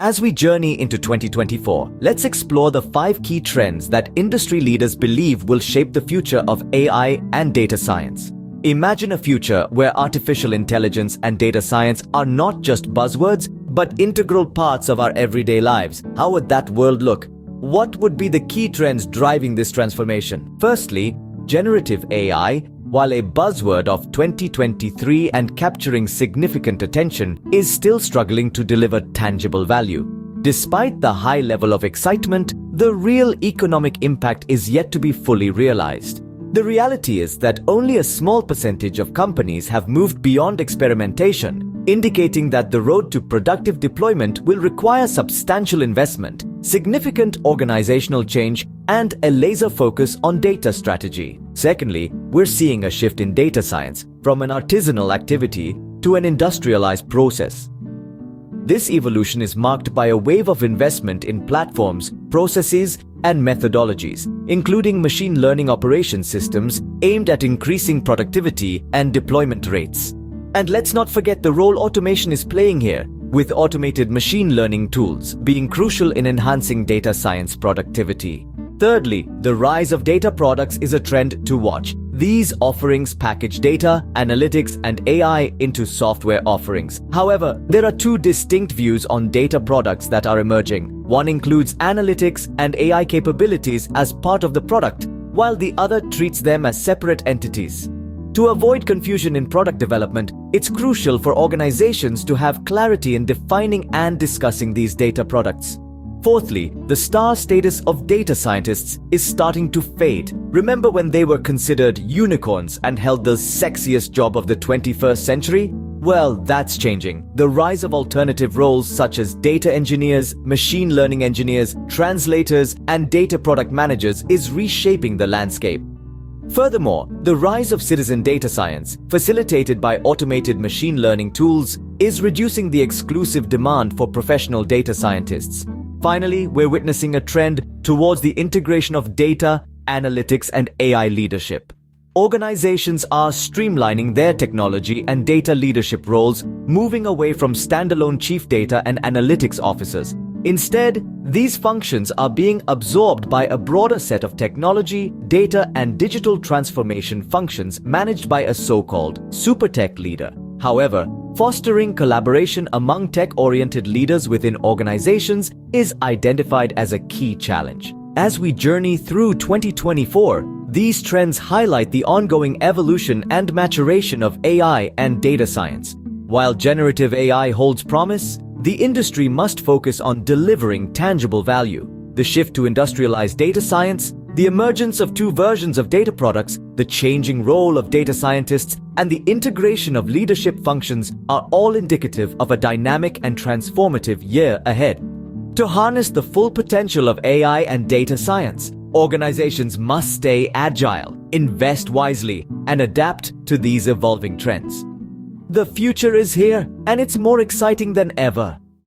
As we journey into 2024, let's explore the 5 key trends that industry leaders believe will shape the future of AI and data science. Imagine a future where artificial intelligence and data science are not just buzzwords, but integral parts of our everyday lives. How would that world look? What would be the key trends driving this transformation? Firstly, generative AI, while a buzzword of 2023 and capturing significant attention, is still struggling to deliver tangible value. Despite the high level of excitement, the real economic impact is yet to be fully realized. The reality is that only a small percentage of companies have moved beyond experimentation, indicating that the road to productive deployment will require substantial investment, significant organizational change, and a laser focus on data strategy. Secondly, we're seeing a shift in data science from an artisanal activity to an industrialized process. This evolution is marked by a wave of investment in platforms, processes, and methodologies, including machine learning operation systems aimed at increasing productivity and deployment rates. And let's not forget the role automation is playing here, with automated machine learning tools being crucial in enhancing data science productivity. Thirdly, the rise of data products is a trend to watch. These offerings package data, analytics, and AI into software offerings. However, there are 2 distinct views on data products that are emerging. One includes analytics and AI capabilities as part of the product, while the other treats them as separate entities. To avoid confusion in product development, it's crucial for organizations to have clarity in defining and discussing these data products. Fourthly, the star status of data scientists is starting to fade. Remember when they were considered unicorns and held the sexiest job of the 21st century? Well, that's changing. The rise of alternative roles such as data engineers, machine learning engineers, translators, and data product managers is reshaping the landscape. Furthermore, the rise of citizen data science, facilitated by automated machine learning tools, is reducing the exclusive demand for professional data scientists. Finally, we're witnessing a trend towards the integration of data, analytics, and AI leadership. Organizations are streamlining their technology and data leadership roles, moving away from standalone chief data and analytics officers. Instead, these functions are being absorbed by a broader set of technology, data, and digital transformation functions managed by a so-called super tech leader. However, fostering collaboration among tech-oriented leaders within organizations is identified as a key challenge. As we journey through 2024, these trends highlight the ongoing evolution and maturation of AI and data science. While generative AI holds promise, the industry must focus on delivering tangible value. The shift to industrialized data science, the emergence of 2 versions of data products, the changing role of data scientists, and the integration of leadership functions are all indicative of a dynamic and transformative year ahead. To harness the full potential of AI and data science, organizations must stay agile, invest wisely, and adapt to these evolving trends. The future is here, and it's more exciting than ever.